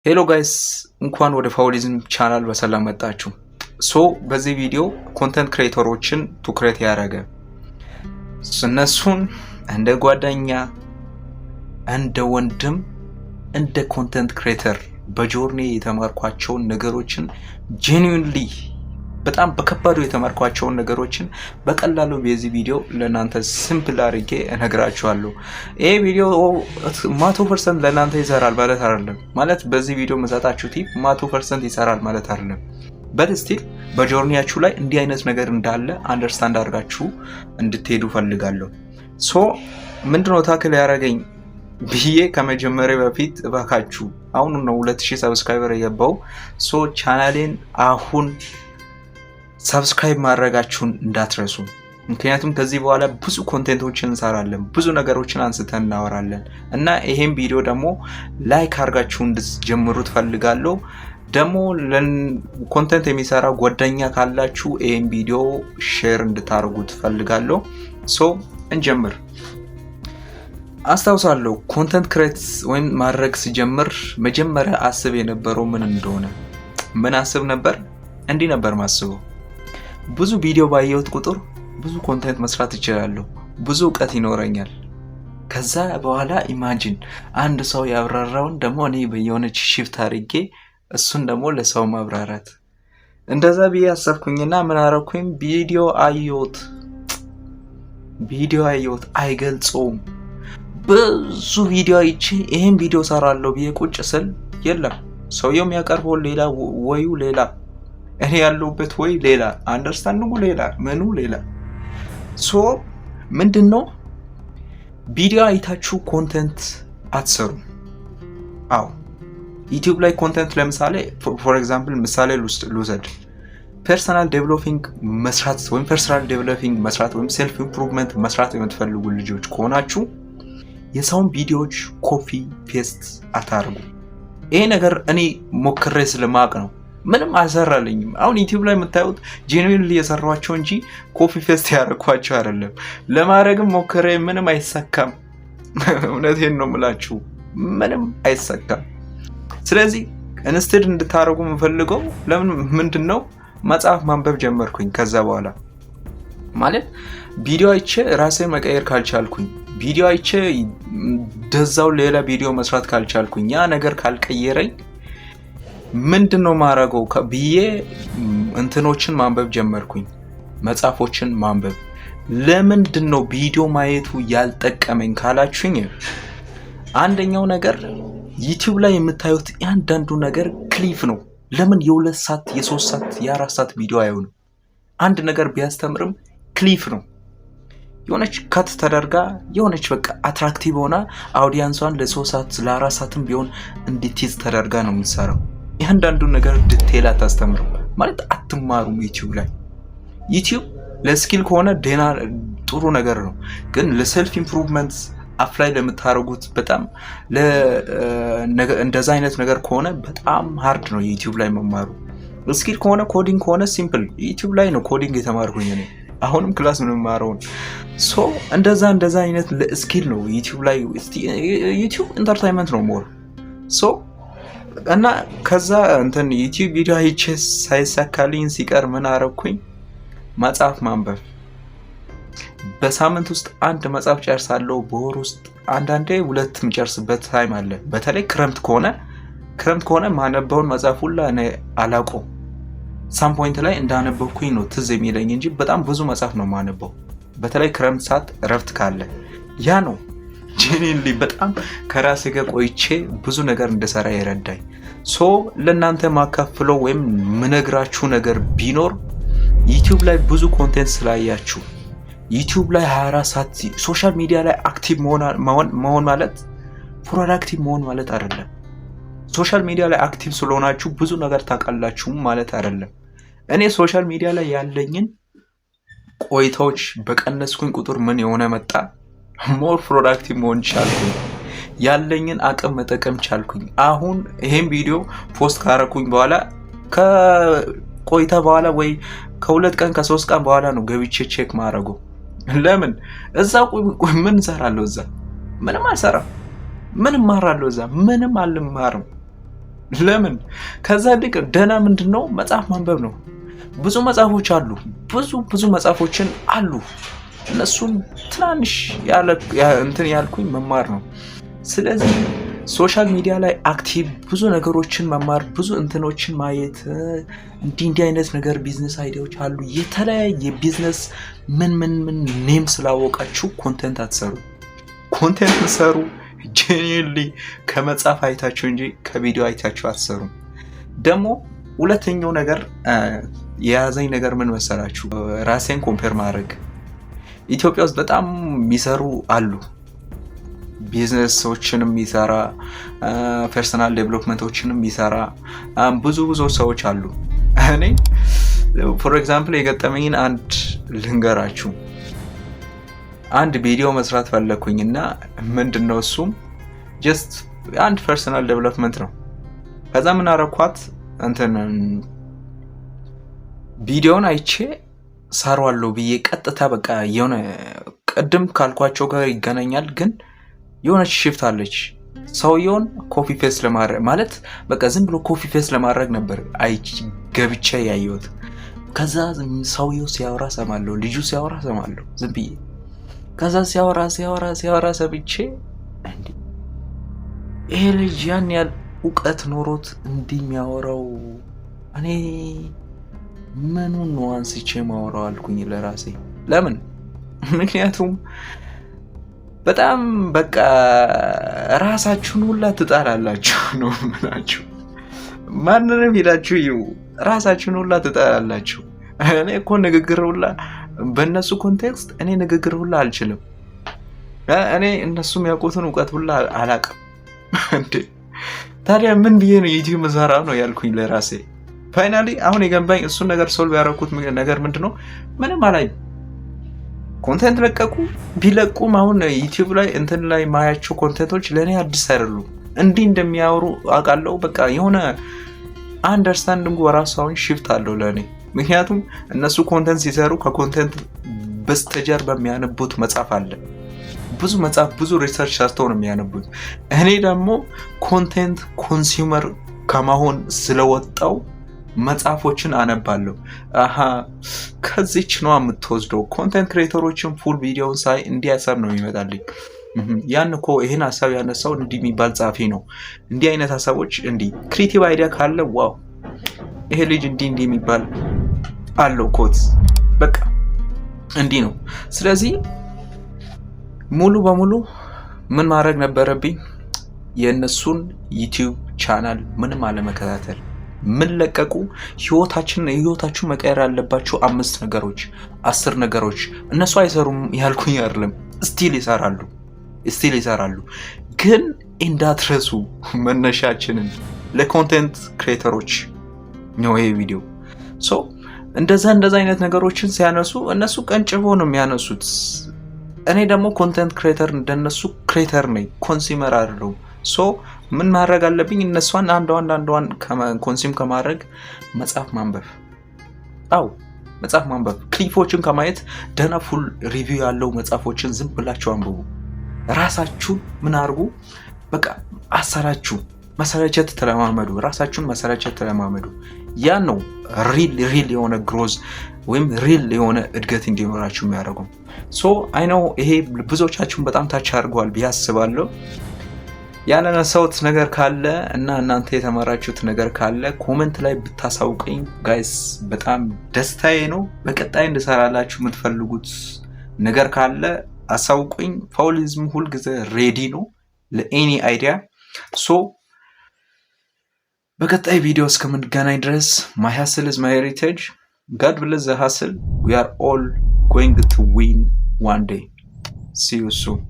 ሄሎ ጋይስ እንኳን ወደ ፋውሊዝም ቻናል በሰላም መጣችሁ። በዚህ ቪዲዮ ኮንተንት ክሬተሮችን ትኩረት ያደረገ እነሱን እንደ ጓደኛ እንደ ወንድም እንደ ኮንተንት ክሬተር በጆርኒ የተማርኳቸውን ነገሮችን ጄኒዩንሊ በጣም በከባዱ የተማርኳቸውን ነገሮችን በቀላሉ በዚህ ቪዲዮ ለናንተ ሲምፕል አድርጌ እነግራችኋለሁ። ይሄ ቪዲዮ 100% ለናንተ ይሰራል ማለት አይደለም። ማለት በዚህ ቪዲዮ መሰጣችሁ ቲፕ 100% ይሰራል ማለት አይደለም። በስቲል በጆርኒያችሁ ላይ እንዲህ አይነት ነገር እንዳለ አንደርስታንድ አድርጋችሁ እንድትሄዱ ፈልጋለሁ። ምንድነው ታክል ያደረገኝ ብዬ ከመጀመሪያ በፊት እባካችሁ አሁን ነው 2000 ሰብስክራይበር የገባው። ቻናሌን አሁን ሰብስክራይብ ማድረጋችሁን እንዳትረሱ። ምክንያቱም ከዚህ በኋላ ብዙ ኮንቴንቶችን እንሰራለን፣ ብዙ ነገሮችን አንስተን እናወራለን እና ይሄን ቪዲዮ ደግሞ ላይክ አድርጋችሁ እንድትጀምሩት ፈልጋለሁ። ደግሞ ኮንቴንት የሚሰራ ጓደኛ ካላችሁ ይሄን ቪዲዮ ሼር እንድታደርጉት ፈልጋለሁ። እንጀምር። አስታውሳለሁ ኮንቴንት ክሬት ወይም ማድረግ ሲጀምር መጀመሪያ አስብ የነበረው ምን እንደሆነ ምን አስብ ነበር? እንዲህ ነበር ማስበው፣ ብዙ ቪዲዮ ባየሁት ቁጥር ብዙ ኮንቴንት መስራት እችላለሁ፣ ብዙ እውቀት ይኖረኛል። ከዛ በኋላ ኢማጂን አንድ ሰው ያብራራውን ደግሞ እኔ በየሆነች ሽፍት አድርጌ እሱን ደግሞ ለሰው ማብራራት። እንደዛ ብዬ አሰብኩኝና ምን አደረኩኝ? ቪዲዮ አየሁት አይገልጸውም። ብዙ ቪዲዮ አይቼ ይሄን ቪዲዮ ሰራለሁ ብዬ ቁጭ ስል የለም፣ ሰውየው የሚያቀርበው ሌላ፣ ወዩ ሌላ፣ እኔ ያለሁበት ወይ ሌላ፣ አንደርስታንዲንጉ ሌላ፣ ምኑ ሌላ። ምንድነው ቪዲዮ አይታችሁ ኮንቴንት አትሰሩም? አዎ ዩቲዩብ ላይ ኮንቴንት ለምሳሌ ፎር ኤግዛምፕል ምሳሌ ልውሰድ። ፐርሰናል ዴቨሎፒንግ መስራት ወይም ሴልፍ ኢምፕሩቭመንት መስራት የምትፈልጉ ልጆች ከሆናችሁ የሰውን ቪዲዮዎች ኮፒ ፔስት አታርጉ። ይሄ ነገር እኔ ሞክሬ ስለማቅ ነው፣ ምንም አልሰራልኝም። አሁን ዩቲዩብ ላይ የምታዩት ጄኑዊንሊ የሰሯቸው እንጂ ኮፒ ፔስት ያደረኳቸው አይደለም። ለማድረግም ሞክሬ ምንም አይሳካም። እውነቴን ነው የምላችሁ፣ ምንም አይሳካም። ስለዚህ ኢንስቴድ እንድታረጉ የምፈልገው ምንድነው መጽሐፍ ማንበብ ጀመርኩኝ። ከዛ በኋላ ማለት ቪዲዮ አይቼ ራሴን መቀየር ካልቻልኩኝ፣ ቪዲዮ አይቼ ደዛው ሌላ ቪዲዮ መስራት ካልቻልኩኝ፣ ያ ነገር ካልቀየረኝ ምንድነው ማረገው ብዬ እንትኖችን ማንበብ ጀመርኩኝ፣ መጽሐፎችን ማንበብ። ለምንድነው ቪዲዮ ማየቱ ያልጠቀመኝ ካላችሁኝ፣ አንደኛው ነገር ዩቲዩብ ላይ የምታዩት ያንዳንዱ ነገር ክሊፍ ነው። ለምን የ2 ሰዓት የ3 ሰዓት የ4 ሰዓት ቪዲዮ አይሆንም? አንድ ነገር ቢያስተምርም ክሊፍ ነው። የሆነች ካት ተደርጋ የሆነች በቃ አትራክቲቭ ሆና አውዲየንሷን ለ3 ሰዓት ለ4 ሰዓትም ቢሆን እንድትይዝ ተደርጋ ነው የምትሰራው። ያንዳንዱ ነገር ዲቴል አታስተምርም ማለት አትማሩም። ዩቲዩብ ለስኪል ከሆነ ደና ጥሩ ነገር ነው፣ ግን ለሴልፍ ኢምፕሩቭመንት አፕላይ ለምታረጉት በጣም እንደዛ አይነት ነገር ከሆነ በጣም ሃርድ ነው ዩቲዩብ ላይ መማሩ። ስኪል ከሆነ ኮዲንግ ከሆነ ሲምፕል፣ ዩቲዩብ ላይ ነው ኮዲንግ የተማርኩኝ እኔ አሁንም ክላስ ምን ማረውን። እንደዛ አይነት ለስኪል ነው ዩቲዩብ ላይ። ዩቲዩብ ኢንተርቴይንመንት ነው ሞር እና ከዛ ዩቲዩብ ቪዲዮ አይቼ ሳይሳካልኝ ሲቀር ምን አረኩኝ? መጽሐፍ ማንበብ። በሳምንት ውስጥ አንድ መጽሐፍ ጨርሳለሁ። በወር ውስጥ አንዳንዴ 2 ምጨርስበት ታይም አለ። በተለይ ክረምት ከሆነ ማነበውን መጽሐፍ ሁላ እኔ አላውቀውም። ሳም ፖይንት ላይ እንዳነበብኩኝ ነው ትዝ የሚለኝ እንጂ በጣም ብዙ መጽሐፍ ነው ማነበው። በተለይ ክረምት ሰዓት እረፍት ካለ ያ ነው ጄኒንሊ በጣም ከራሴ ጋር ቆይቼ ብዙ ነገር እንደሰራ ይረዳኝ። ለእናንተ ማካፍለው ወይም ምነግራችሁ ነገር ቢኖር ዩቲዩብ ላይ ብዙ ኮንቴንት ስላያችሁ፣ ዩቲዩብ ላይ 24 ሰዓት ሶሻል ሚዲያ ላይ አክቲቭ መሆን ማለት ፕሮዳክቲቭ መሆን ማለት አይደለም። ሶሻል ሚዲያ ላይ አክቲቭ ስለሆናችሁ ብዙ ነገር ታውቃላችሁ ማለት አይደለም። እኔ ሶሻል ሚዲያ ላይ ያለኝን ቆይታዎች በቀነስኩኝ ቁጥር ምን የሆነ መጣ? ሞር ፕሮዳክቲቭ መሆን ቻልኩኝ። ያለኝን አቅም መጠቀም ቻልኩኝ። አሁን ይሄን ቪዲዮ ፖስት ካረኩኝ በኋላ ከቆይታ በኋላ ወይ ከ2 ቀን ከ3 ቀን በኋላ ነው ገብቼ ቼክ ማድረገው። ለምን እዛ ምን ሰራለሁ? እዛ ምንም አልሰራም። ምንም ማራለሁ? እዛ ምንም አልማርም። ለምን? ከዛ ልቅ ደህና ምንድነው መጽሐፍ ማንበብ ነው። ብዙ መጽሐፎች አሉ፣ ብዙ መጽሐፎችን አሉ። እነሱን ትናንሽ እንትን ያልኩኝ መማር ነው። ስለዚህ ሶሻል ሚዲያ ላይ አክቲቭ ብዙ ነገሮችን መማር፣ ብዙ እንትኖችን ማየት፣ እንዲህ አይነት ነገር ቢዝነስ አይዲያዎች አሉ። የተለያየ ቢዝነስ ምን ኔም ስላወቃችሁ ኮንተንት አትሰሩ። ኮንተንት ሰሩ ጄኒሊ ከመጽሐፍ አይታችሁ እንጂ ከቪዲዮ አይታችሁ አትሰሩም። ደግሞ ሁለተኛው ነገር የያዘኝ ነገር ምን መሰላችሁ? ራሴን ኮምፔር ማድረግ። ኢትዮጵያ ውስጥ በጣም የሚሰሩ አሉ፣ ቢዝነሶችንም የሚሰራ ፐርሰናል ዴቨሎፕመንቶችንም የሚሰራ ብዙ ሰዎች አሉ። እኔ ፎር ኤግዛምፕል የገጠመኝን አንድ ልንገራችሁ። አንድ ቪዲዮ መስራት ፈለኩኝ እና ምንድነው እሱም ጀስት አንድ ፐርሰናል ዴቨሎፕመንት ነው። ከዛ ምን አረኳት እንትን ቪዲዮን አይቼ ሰራዋለሁ ብዬ ቀጥታ በቃ የሆነ ቅድም ካልኳቸው ጋር ይገናኛል፣ ግን የሆነች ሽፍት አለች። ሰውየውን ኮፒ ፔስት ለማድረግ ማለት በቃ ዝም ብሎ ኮፒ ፔስት ለማድረግ ነበር ገብቼ ያየሁት። ከዛ ሰውየው ሲያወራ ሰማለሁ፣ ልጁ ሲያወራ ሰማለሁ ዝም ብዬ። ከዛ ሲያወራ ሰብቼ እንዴ ይሄ ልጅ ያን ያህል እውቀት ኖሮት እንዲህ የሚያወራው እኔ ምኑን ነው አንስቼ ማወራው አልኩኝ ለራሴ። ለምን? ምክንያቱም በጣም በቃ ራሳችሁን ሁላ ትጣላላችሁ ነው የምላችሁ። ማንንም ሄዳችሁ ይው ራሳችሁን ሁላ ትጣላላችሁ። እኔ እኮ ንግግር ሁላ በእነሱ ኮንቴክስት እኔ ንግግር ሁላ አልችልም። እኔ እነሱ የሚያውቁትን እውቀት ሁላ አላቅም። እንዴ ታዲያ ምን ብዬ ነው ዩቲዩብ መሰራው ነው ያልኩኝ ለራሴ። ፋይናሊ አሁን የገባኝ እሱን ነገር ሶልቭ ያደረኩት ነገር ምንድነው? ምንም አላይ ኮንቴንት ለቀቁ ቢለቁም አሁን ዩቲዩብ ላይ እንትን ላይ ማያቸው ኮንቴንቶች ለኔ አዲስ አይደሉም። እንዲህ እንደሚያወሩ አውቃለሁ። በቃ የሆነ አንደርስታንዲንግ ወራሳውን ሽፍት አለው ለኔ። ምክንያቱም እነሱ ኮንቴንት ሲሰሩ ከኮንቴንት በስተጀርባ የሚያነቡት መጽሐፍ አለ። ብዙ ሪሰርች ሰርተው ነው የሚያነቡት። እኔ ደግሞ ኮንቴንት ኮንሱመር ከመሆን ስለወጣው መጽሐፎችን አነባለሁ። ከዚች ነው የምትወስደው። ኮንቴንት ክሬተሮችን ፉል ቪዲዮውን ሳይ እንዲህ ሀሳብ ነው የሚመጣልኝ። ያን እኮ ይሄን ሀሳብ ያነሳው እንዲህ የሚባል ጻፊ ነው። እንዲህ አይነት ሀሳቦች እንዲህ ክሪኤቲቭ አይዲያ ካለ ዋው ይሄ ልጅ እንዲህ የሚባል አለው ኮት በቃ እንዲህ ነው። ስለዚህ ሙሉ በሙሉ ምን ማድረግ ነበረብኝ? የእነሱን ዩቲዩብ ቻናል ምንም አለመከታተል። ምን ለቀቁ ህይወታችሁ መቀየር ያለባችሁ 5 ነገሮች 10 ነገሮች። እነሱ አይሰሩም ያልኩኝ አይደለም፣ ስቲል ይሰራሉ። ግን እንዳትረሱ መነሻችንን ለኮንቴንት ክሬተሮች ነው ይሄ ቪዲዮ። ሶ እንደዛ አይነት ነገሮችን ሲያነሱ እነሱ ቀንጭቦ ነው የሚያነሱት። እኔ ደግሞ ኮንቴንት ክሬተር እንደነሱ ክሬተር ነኝ፣ ኮንሱመር አይደለሁም። ሶ ምን ማድረግ አለብኝ? እነሷን አንዷን ኮንሱም ከማድረግ መጽሐፍ ማንበብ። መጽሐፍ ማንበብ፣ ክሊፖችን ከማየት ደህና ፉል ሪቪው ያለው መጽሐፎችን ዝም ብላችሁ አንብቡ። ራሳችሁን ምን አድርጉ? በቃ አሰራችሁ መሰረቸት ተለማመዱ። ራሳችሁን መሰረቸት ተለማመዱ። ያ ነው ሪል የሆነ ግሮዝ ወይም ሪል የሆነ እድገት እንዲኖራችሁ የሚያደርገው። ሶ አይ ነው ይሄ ብዙዎቻችሁን በጣም ታች አድርገዋል ብዬ አስባለሁ። ያለነሳውት ነገር ካለ እና እናንተ የተማራችሁት ነገር ካለ ኮሜንት ላይ ብታሳውቁኝ ጋይስ በጣም ደስታዬ ነው። በቀጣይ እንድሰራላችሁ የምትፈልጉት ነገር ካለ አሳውቁኝ። ፋውሊዝም ሁልጊዜ ሬዲ ነው ለኤኒ አይዲያ። ሶ በቀጣይ ቪዲዮ እስከምንገናኝ ድረስ my hustle is my heritage. God bless the hustle. We are all going to win one day. See you soon.